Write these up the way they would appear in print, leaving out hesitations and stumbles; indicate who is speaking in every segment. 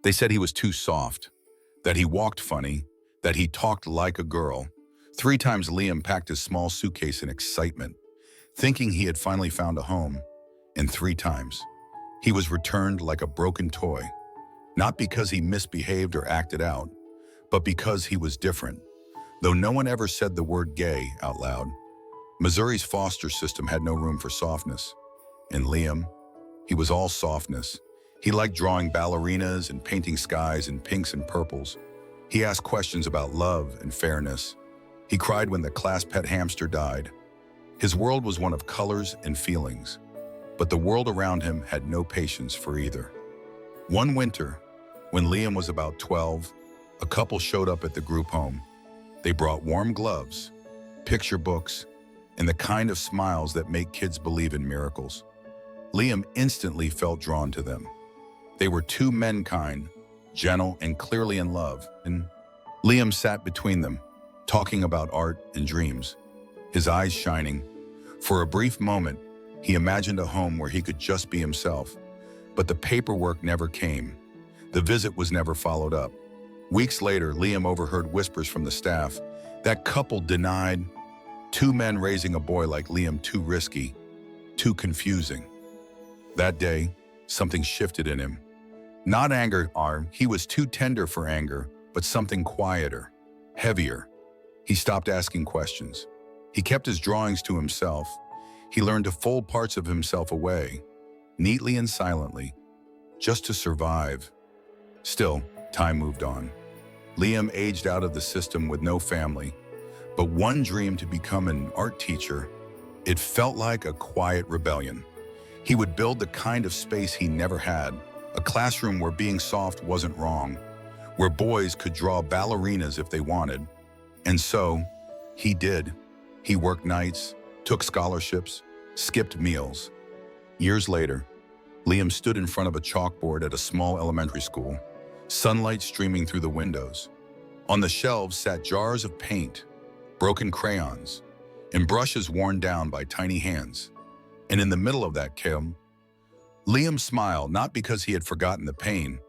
Speaker 1: They said he was too soft, that he walked funny, that he talked like a girl. 3 times Liam packed his small suitcase in excitement, thinking he had finally found a home. And 3 times, he was returned like a broken toy, not because he misbehaved or acted out, but because he was different. Though no one ever said the word gay out loud, Missouri's foster system had no room for softness. And Liam, he was all softness. He liked drawing ballerinas and painting skies in pinks and purples. He asked questions about love and fairness. He cried when the class pet hamster died. His world was one of colors and feelings, but the world around him had no patience for either. One winter, when Liam was about 12, a couple showed up at the group home. They brought warm gloves, picture books, and the kind of smiles that make kids believe in miracles. Liam instantly felt drawn to them. They were two menkind, gentle and clearly in love, and Liam sat between them, talking about art and dreams, his eyes shining. For a brief moment, he imagined a home where he could just be himself, but the paperwork never came. The visit was never followed up. Weeks later, Liam overheard whispers from the staff. That couple denied. 2 men raising a boy like Liam too risky, too confusing. That day, something shifted in him. Not anger, he was too tender for anger, but something quieter, heavier. He stopped asking questions. He kept his drawings to himself. He learned to fold parts of himself away, neatly and silently, just to survive. Still, time moved on. Liam aged out of the system with no family, but one dream to become an art teacher. It felt like a quiet rebellion. He would build the kind of space he never had, a classroom where being soft wasn't wrong, where boys could draw ballerinas if they wanted. And so, he did. He worked nights, took scholarships, skipped meals. Years later, Liam stood in front of a chalkboard at a small elementary school, sunlight streaming through the windows. On the shelves sat jars of paint, broken crayons, and brushes worn down by tiny hands. And in the middle of that chaos, Liam smiled, not because he had forgotten the pain,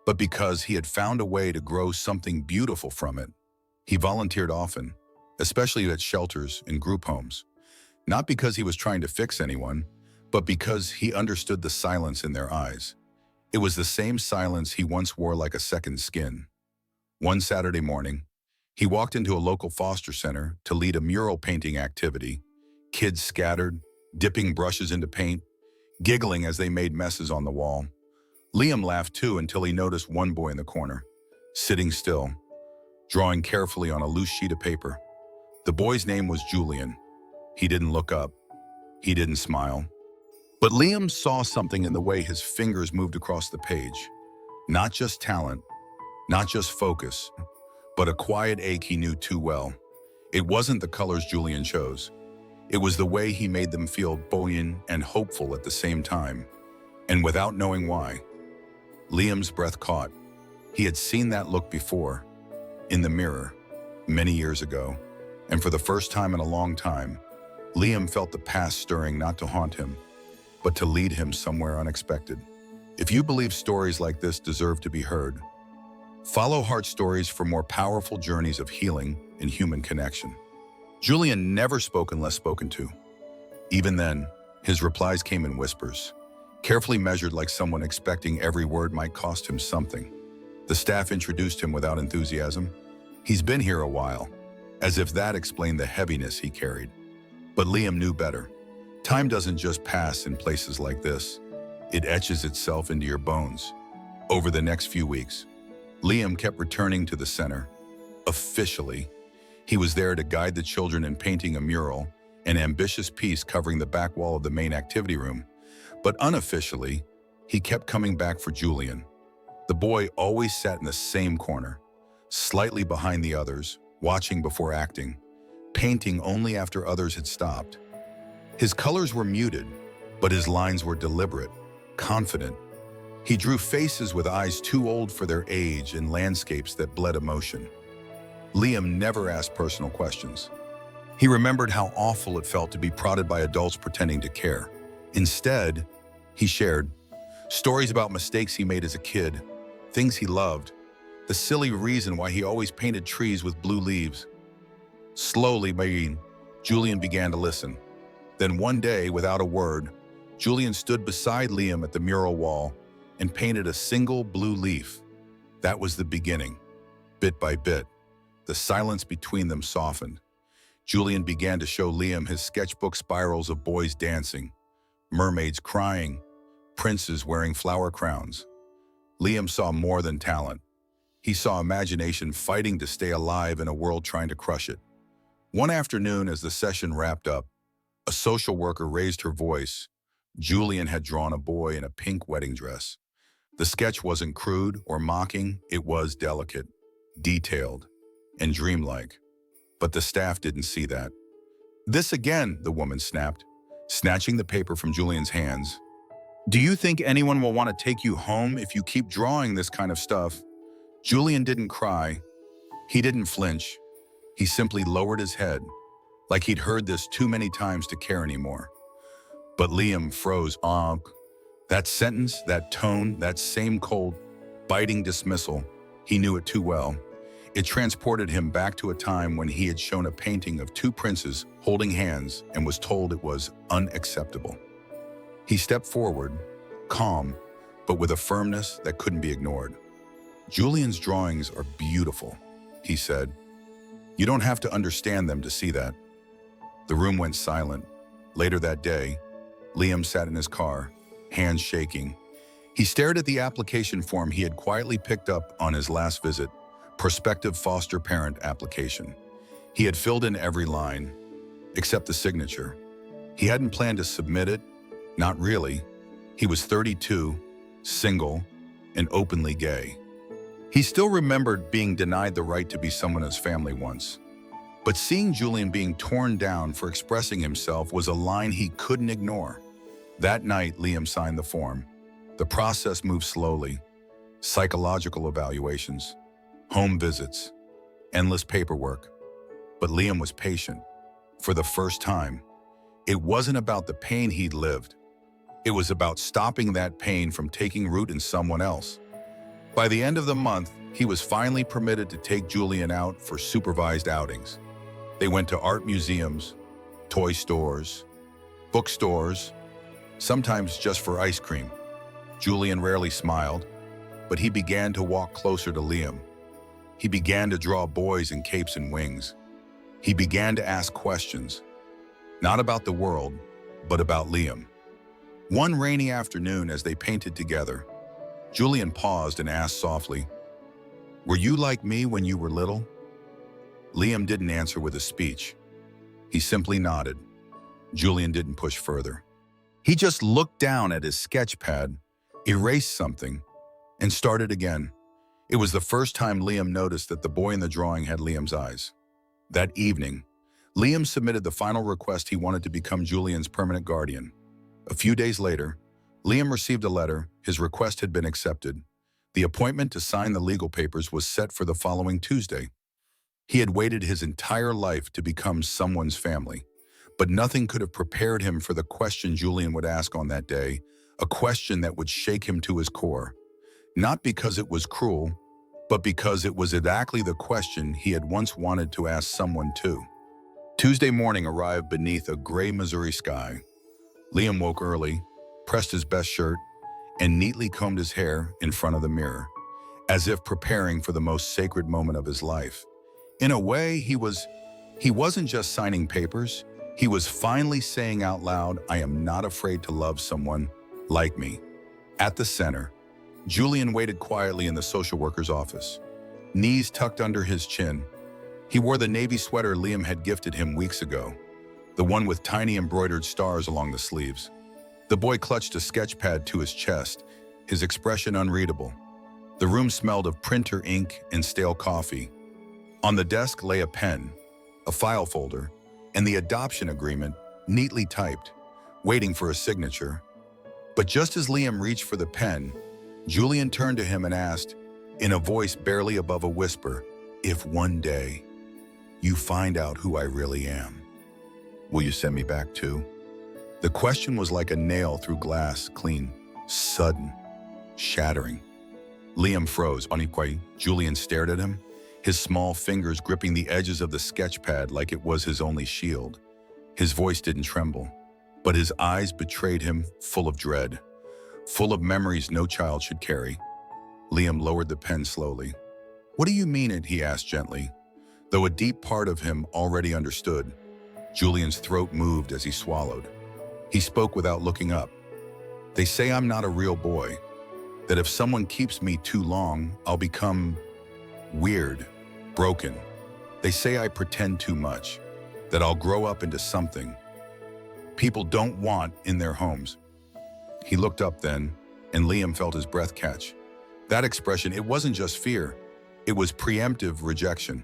Speaker 1: but because he had found a way to grow something beautiful from it. He volunteered often, especially at shelters and group homes, not because he was trying to fix anyone, but because he understood the silence in their eyes. It was the same silence he once wore like a second skin. One Saturday morning, he walked into a local foster center to lead a mural painting activity. Kids scattered, dipping brushes into paint, giggling as they made messes on the wall. Liam laughed too until he noticed one boy in the corner, sitting still, drawing carefully on a loose sheet of paper. The boy's name was Julian. He didn't look up. He didn't smile. But Liam saw something in the way his fingers moved across the page. Not just talent, not just focus, but a quiet ache he knew too well. It wasn't the colors Julian chose. It was the way he made them feel buoyant and hopeful at the same time. And without knowing why, Liam's breath caught. He had seen that look before, in the mirror, many years ago. And for the first time in a long time, Liam felt the past stirring not to haunt him, but to lead him somewhere unexpected. If you believe stories like this deserve to be heard, follow Heart Stories for more powerful journeys of healing and human connection. Julian never spoke unless spoken to. Even then, his replies came in whispers, carefully measured like someone expecting every word might cost him something. The staff introduced him without enthusiasm. He's been here a while, as if that explained the heaviness he carried. But Liam knew better. Time doesn't just pass in places like this. It etches itself into your bones. Over the next few weeks, Liam kept returning to the center. Officially, he was there to guide the children in painting a mural, an ambitious piece covering the back wall of the main activity room. But unofficially, he kept coming back for Julian. The boy always sat in the same corner, slightly behind the others, watching before acting, painting only after others had stopped. His colors were muted, but his lines were deliberate, confident. He drew faces with eyes too old for their age and landscapes that bled emotion. Liam never asked personal questions. He remembered how awful it felt to be prodded by adults pretending to care. Instead, he shared stories about mistakes he made as a kid, things he loved, the silly reason why he always painted trees with blue leaves. Slowly, Julian began to listen. Then one day, without a word, Julian stood beside Liam at the mural wall and painted a single blue leaf. That was the beginning. Bit by bit, the silence between them softened. Julian began to show Liam his sketchbook spirals of boys dancing, mermaids crying, princes wearing flower crowns. Liam saw more than talent. He saw imagination fighting to stay alive in a world trying to crush it. One afternoon, as the session wrapped up, a social worker raised her voice. Julian had drawn a boy in a pink wedding dress. The sketch wasn't crude or mocking, it was delicate, detailed, and dreamlike. But the staff didn't see that. "This again," the woman snapped, snatching the paper from Julian's hands. "Do you think anyone will want to take you home if you keep drawing this kind of stuff?" Julian didn't cry. He didn't flinch. He simply lowered his head, like he'd heard this too many times to care anymore. But Liam froze. That sentence, that tone, that same cold, biting dismissal, he knew it too well. It transported him back to a time when he had shown a painting of two princes holding hands and was told it was unacceptable. He stepped forward, calm, but with a firmness that couldn't be ignored. "Julian's drawings are beautiful," he said. "You don't have to understand them to see that." The room went silent. Later that day, Liam sat in his car, hands shaking. He stared at the application form he had quietly picked up on his last visit, prospective foster parent application. He had filled in every line, except the signature. He hadn't planned to submit it, not really. He was 32, single, and openly gay. He still remembered being denied the right to be someone in his family once. But seeing Julian being torn down for expressing himself was a line he couldn't ignore. That night, Liam signed the form. The process moved slowly. Psychological evaluations, home visits, endless paperwork. But Liam was patient. For the first time, it wasn't about the pain he'd lived. It was about stopping that pain from taking root in someone else. By the end of the month, he was finally permitted to take Julian out for supervised outings. They went to art museums, toy stores, bookstores, sometimes just for ice cream. Julian rarely smiled, but he began to walk closer to Liam. He began to draw boys in capes and wings. He began to ask questions, not about the world, but about Liam. One rainy afternoon, as they painted together, Julian paused and asked softly, "Were you like me when you were little?" Liam didn't answer with a speech. He simply nodded. Julian didn't push further. He just looked down at his sketch pad, erased something, and started again. It was the first time Liam noticed that the boy in the drawing had Liam's eyes. That evening, Liam submitted the final request. He wanted to become Julian's permanent guardian. A few days later, Liam received a letter. His request had been accepted. The appointment to sign the legal papers was set for the following Tuesday. He had waited his entire life to become someone's family, but nothing could have prepared him for the question Julian would ask on that day, a question that would shake him to his core. Not because it was cruel, but because it was exactly the question he had once wanted to ask someone too. Tuesday morning arrived beneath a gray Missouri sky. Liam woke early, pressed his best shirt, and neatly combed his hair in front of the mirror, as if preparing for the most sacred moment of his life. In a way, he wasn't just signing papers. He was finally saying out loud, "I am not afraid to love someone like me." At the center, Julian waited quietly in the social worker's office, knees tucked under his chin. He wore the navy sweater Liam had gifted him weeks ago, the one with tiny embroidered stars along the sleeves. The boy clutched a sketch pad to his chest, his expression unreadable. The room smelled of printer ink and stale coffee. On the desk lay a pen, a file folder, and the adoption agreement, neatly typed, waiting for a signature. But just as Liam reached for the pen, Julian turned to him and asked, in a voice barely above a whisper, "If one day you find out who I really am, will you send me back too?" The question was like a nail through glass, clean, sudden, shattering. Liam froze. Julian stared at him, his small fingers gripping the edges of the sketch pad like it was his only shield. His voice didn't tremble, but his eyes betrayed him, full of dread, full of memories no child should carry. Liam lowered the pen slowly. "What do you mean it?" he asked gently, though a deep part of him already understood. Julian's throat moved as he swallowed. He spoke without looking up. "They say I'm not a real boy, that if someone keeps me too long, I'll become weird, broken. They say I pretend too much, that I'll grow up into something people don't want in their homes." He looked up then, and Liam felt his breath catch. That expression, it wasn't just fear, it was preemptive rejection,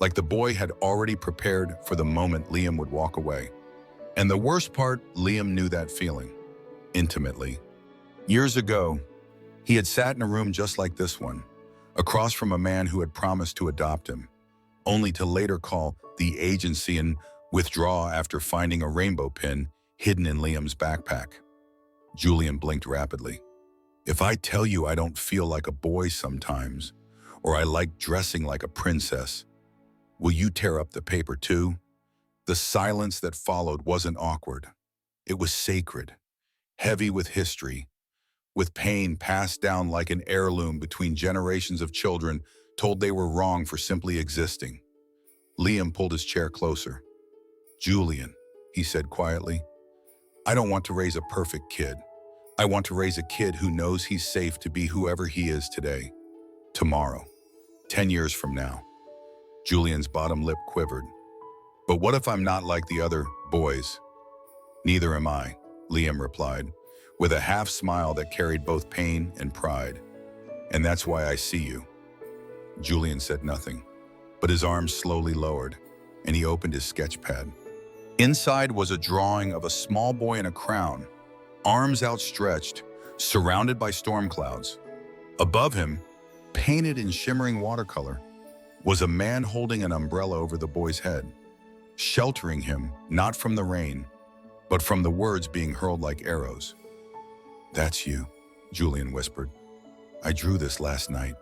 Speaker 1: like the boy had already prepared for the moment Liam would walk away. And the worst part, Liam knew that feeling, intimately. Years ago, he had sat in a room just like this one, across from a man who had promised to adopt him, only to later call the agency and withdraw after finding a rainbow pin hidden in Liam's backpack. Julian blinked rapidly. "If I tell you I don't feel like a boy sometimes, or I like dressing like a princess, will you tear up the paper too?" The silence that followed wasn't awkward. It was sacred, heavy with history, with pain passed down like an heirloom between generations of children told they were wrong for simply existing. Liam pulled his chair closer. "Julian," he said quietly, "I don't want to raise a perfect kid. I want to raise a kid who knows he's safe to be whoever he is today, tomorrow, 10 years from now." Julian's bottom lip quivered. "But what if I'm not like the other boys?" "Neither am I," Liam replied, with a half smile that carried both pain and pride. "And that's why I see you." Julian said nothing, but his arms slowly lowered, and he opened his sketch pad. Inside was a drawing of a small boy in a crown, arms outstretched, surrounded by storm clouds. Above him, painted in shimmering watercolor, was a man holding an umbrella over the boy's head, sheltering him not from the rain, but from the words being hurled like arrows. "That's you," Julian whispered. "I drew this last night."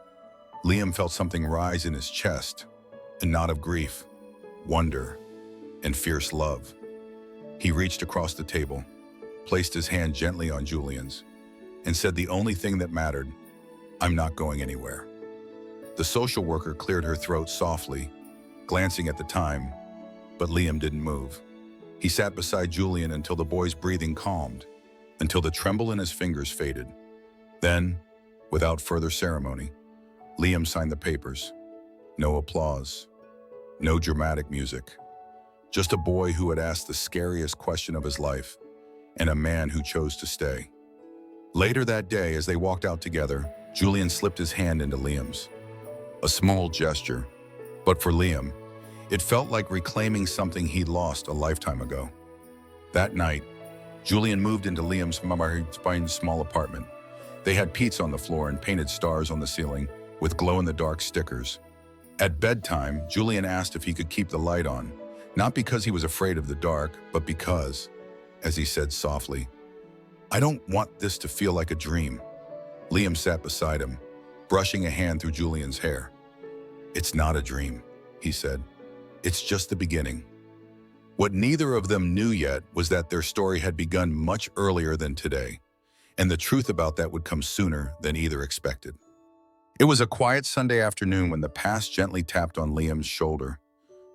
Speaker 1: Liam felt something rise in his chest, a knot of grief, wonder, and fierce love. He reached across the table, placed his hand gently on Julian's, and said the only thing that mattered, "I'm not going anywhere." The social worker cleared her throat softly, glancing at the time, but Liam didn't move. He sat beside Julian until the boy's breathing calmed, until the tremble in his fingers faded. Then, without further ceremony, Liam signed the papers. No applause, no dramatic music. Just a boy who had asked the scariest question of his life, and a man who chose to stay. Later that day, as they walked out together, Julian slipped his hand into Liam's. A small gesture, but for Liam, it felt like reclaiming something he'd lost a lifetime ago. That night, Julian moved into Liam's small apartment. They had pizza on the floor and painted stars on the ceiling with glow-in-the-dark stickers. At bedtime, Julian asked if he could keep the light on, not because he was afraid of the dark, but because, as he said softly, "I don't want this to feel like a dream." Liam sat beside him, brushing a hand through Julian's hair. "It's not a dream," he said. "It's just the beginning." What neither of them knew yet was that their story had begun much earlier than today, and the truth about that would come sooner than either expected. It was a quiet Sunday afternoon when the past gently tapped on Liam's shoulder.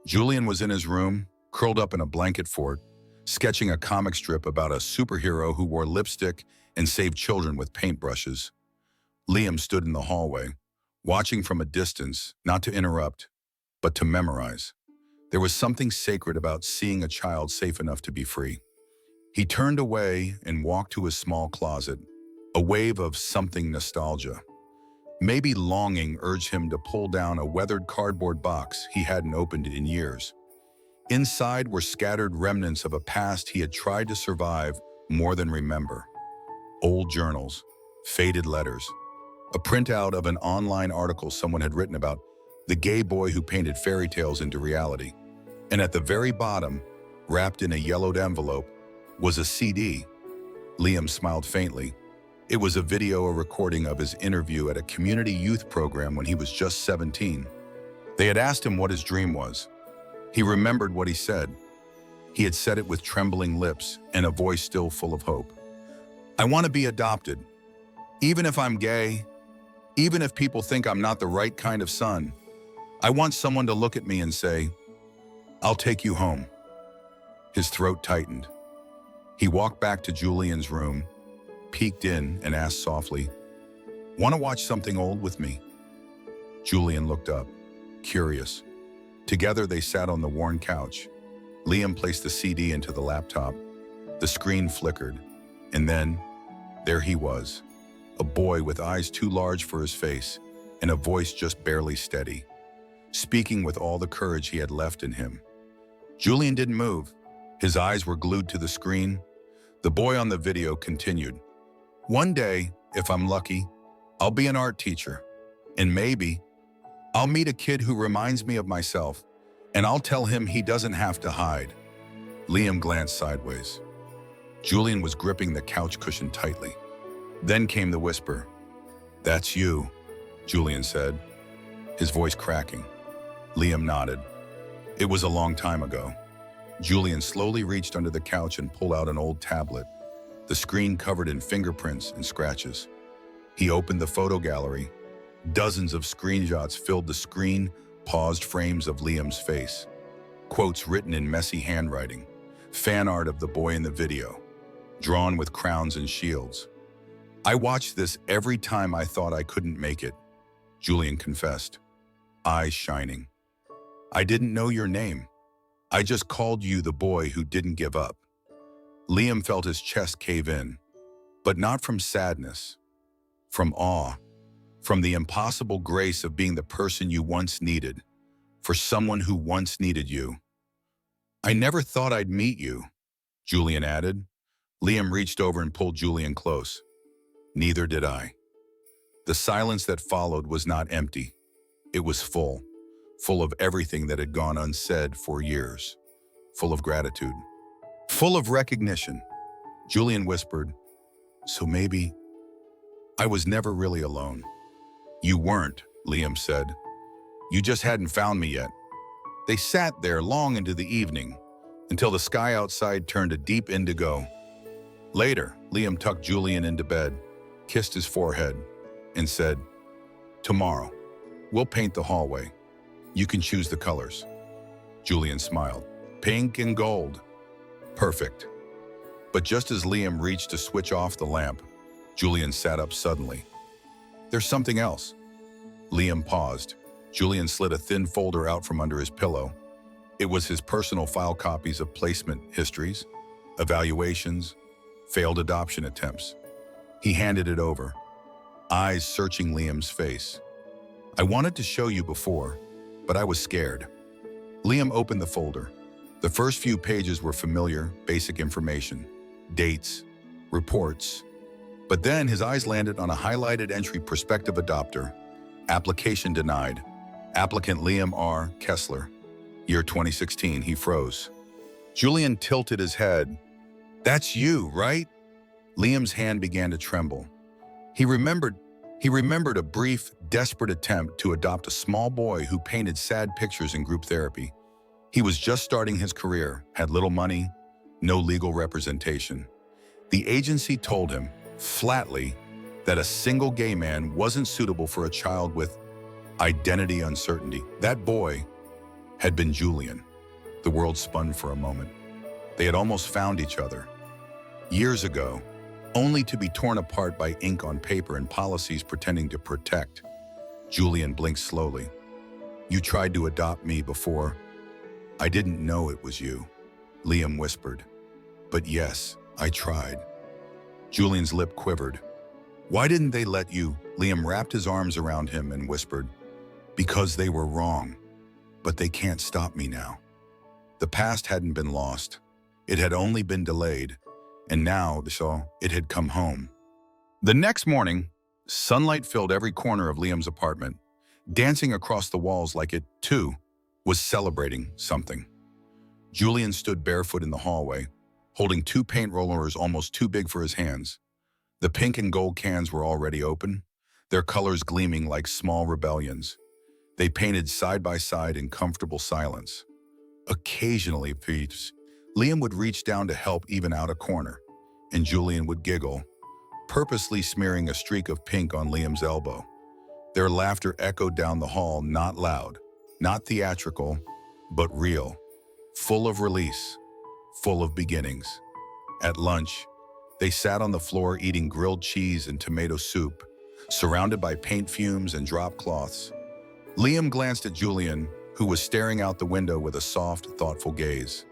Speaker 1: Julian was in his room, curled up in a blanket fort, sketching a comic strip about a superhero who wore lipstick and saved children with paintbrushes. Liam stood in the hallway, watching from a distance, not to interrupt, but to memorize. There was something sacred about seeing a child safe enough to be free. He turned away and walked to his small closet, a wave of something nostalgia. Maybe longing urged him to pull down a weathered cardboard box he hadn't opened in years. Inside were scattered remnants of a past he had tried to survive more than remember. Old journals, faded letters, a printout of an online article someone had written about the gay boy who painted fairy tales into reality. And at the very bottom, wrapped in a yellowed envelope, was a CD. Liam smiled faintly. It was a recording of his interview at a community youth program when he was just 17. They had asked him what his dream was. He remembered what he said. He had said it with trembling lips and a voice still full of hope. "I want to be adopted. Even if I'm gay, even if people think I'm not the right kind of son, I want someone to look at me and say, 'I'll take you home.'" His throat tightened. He walked back to Julian's room, peeked in and asked softly, "Want to watch something old with me?" Julian looked up, curious. Together they sat on the worn couch. Liam placed the CD into the laptop. The screen flickered, and then, there he was, a boy with eyes too large for his face and a voice just barely steady, speaking with all the courage he had left in him. Julian didn't move. His eyes were glued to the screen. The boy on the video continued, "One day, if I'm lucky, I'll be an art teacher. And maybe I'll meet a kid who reminds me of myself, and I'll tell him he doesn't have to hide." Liam glanced sideways. Julian was gripping the couch cushion tightly. Then came the whisper. "That's you," Julian said, his voice cracking. Liam nodded. It was a long time ago. Julian slowly reached under the couch and pulled out an old tablet, the screen covered in fingerprints and scratches. He opened the photo gallery. Dozens of screenshots filled the screen, paused frames of Liam's face. Quotes written in messy handwriting. Fan art of the boy in the video, drawn with crowns and shields. "I watched this every time I thought I couldn't make it," Julian confessed, eyes shining. "I didn't know your name. I just called you the boy who didn't give up." Liam felt his chest cave in, but not from sadness, from awe, from the impossible grace of being the person you once needed, for someone who once needed you. "I never thought I'd meet you," Julian added. Liam reached over and pulled Julian close. "Neither did I." The silence that followed was not empty. It was full of everything that had gone unsaid for years, full of gratitude, full of recognition. Julian whispered, "So maybe I was never really alone." "You weren't," Liam said. "You just hadn't found me yet." They sat there long into the evening, until the sky outside turned a deep indigo. Later, Liam tucked Julian into bed, kissed his forehead, and said, "Tomorrow, we'll paint the hallway. You can choose the colors." Julian smiled. "Pink and gold." "Perfect." But just as Liam reached to switch off the lamp, Julian sat up suddenly. "There's something else." Liam paused. Julian slid a thin folder out from under his pillow. It was his personal file copies of placement histories, evaluations, failed adoption attempts. He handed it over, eyes searching Liam's face. "I wanted to show you before, but I was scared." Liam opened the folder. The first few pages were familiar, basic information, dates, reports. But then his eyes landed on a highlighted entry: prospective adopter. Application denied. Applicant Liam R. Kessler. Year 2016. He froze. Julian tilted his head. "That's you, right?" Liam's hand began to tremble. He remembered a brief, desperate attempt to adopt a small boy who painted sad pictures in group therapy. He was just starting his career, had little money, no legal representation. The agency told him, flatly, that a single gay man wasn't suitable for a child with identity uncertainty. That boy had been Julian. The world spun for a moment. They had almost found each other. Years ago, only to be torn apart by ink on paper and policies pretending to protect. Julian blinked slowly. "You tried to adopt me before." "I didn't know it was you," Liam whispered. "But yes, I tried." Julian's lip quivered. "Why didn't they let you?" Liam wrapped his arms around him and whispered, "Because they were wrong. But they can't stop me now." The past hadn't been lost. It had only been delayed. And now, it had come home. The next morning, sunlight filled every corner of Liam's apartment, dancing across the walls like it, too, was celebrating something. Julian stood barefoot in the hallway, holding two paint rollers almost too big for his hands. The pink and gold cans were already open, their colors gleaming like small rebellions. They painted side by side in comfortable silence. Occasionally, Liam would reach down to help even out a corner, and Julian would giggle, purposely smearing a streak of pink on Liam's elbow. Their laughter echoed down the hall, not loud, not theatrical, but real, full of release, full of beginnings. At lunch, they sat on the floor eating grilled cheese and tomato soup, surrounded by paint fumes and drop cloths. Liam glanced at Julian, who was staring out the window with a soft, thoughtful gaze.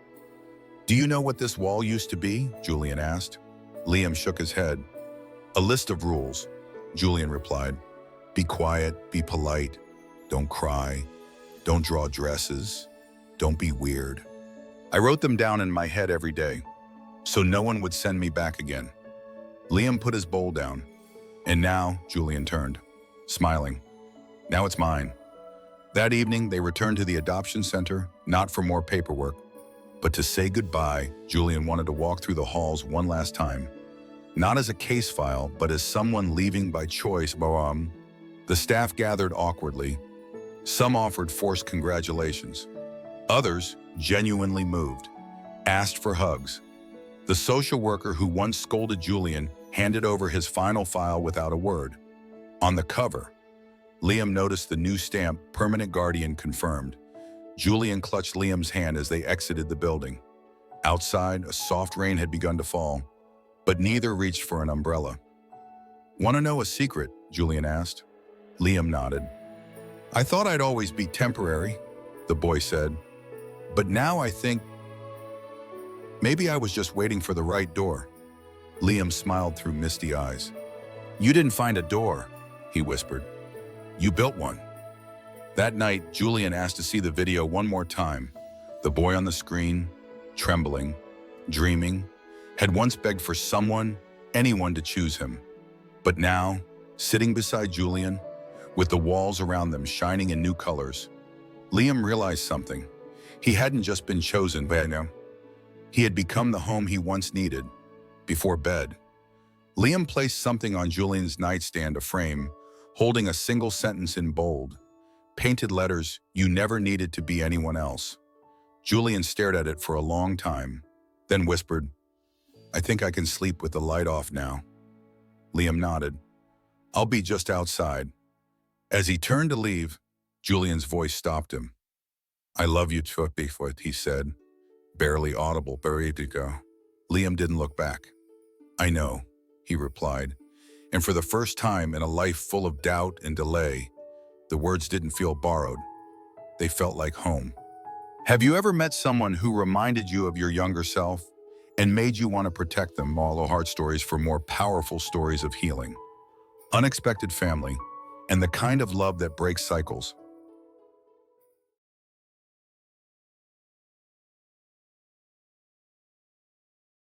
Speaker 1: "Do you know what this wall used to be?" Julian asked. Liam shook his head. "A list of rules," Julian replied. "Be quiet, be polite, don't cry, don't draw dresses, don't be weird. I wrote them down in my head every day, so no one would send me back again." Liam put his bowl down. "And now," Julian turned, smiling, "now it's mine." That evening, they returned to the adoption center, not for more paperwork, but to say goodbye. Julian wanted to walk through the halls one last time, not as a case file, but as someone leaving by choice. The staff gathered awkwardly. Some offered forced congratulations. Others, genuinely moved, asked for hugs. The social worker who once scolded Julian handed over his final file without a word. On the cover, Liam noticed the new stamp, "Permanent Guardian Confirmed." Julian clutched Liam's hand as they exited the building. Outside, a soft rain had begun to fall, but neither reached for an umbrella. "Want to know a secret?" Julian asked. Liam nodded. "I thought I'd always be temporary," the boy said. "But now I think maybe I was just waiting for the right door." Liam smiled through misty eyes. "You didn't find a door," he whispered. "You built one." That night, Julian asked to see the video one more time. The boy on the screen, trembling, dreaming, had once begged for someone, anyone to choose him. But now, sitting beside Julian, with the walls around them shining in new colors, Liam realized something. He hadn't just been chosen, he had become the home he once needed. Before bed, Liam placed something on Julian's nightstand, a frame, holding a single sentence in bold, painted letters, "You never needed to be anyone else." Julian stared at it for a long time, then whispered, "I think I can sleep with the light off now." Liam nodded. "I'll be just outside." As he turned to leave, Julian's voice stopped him. "I love you, Bigfoot," he said, barely audible. Liam didn't look back. "I know," he replied, and for the first time in a life full of doubt and delay, the words didn't feel borrowed. They felt like home. Have you ever met someone who reminded you of your younger self and made you want to protect them? Follow Heart Stories for more powerful stories of healing, unexpected family, and the kind of love that breaks cycles.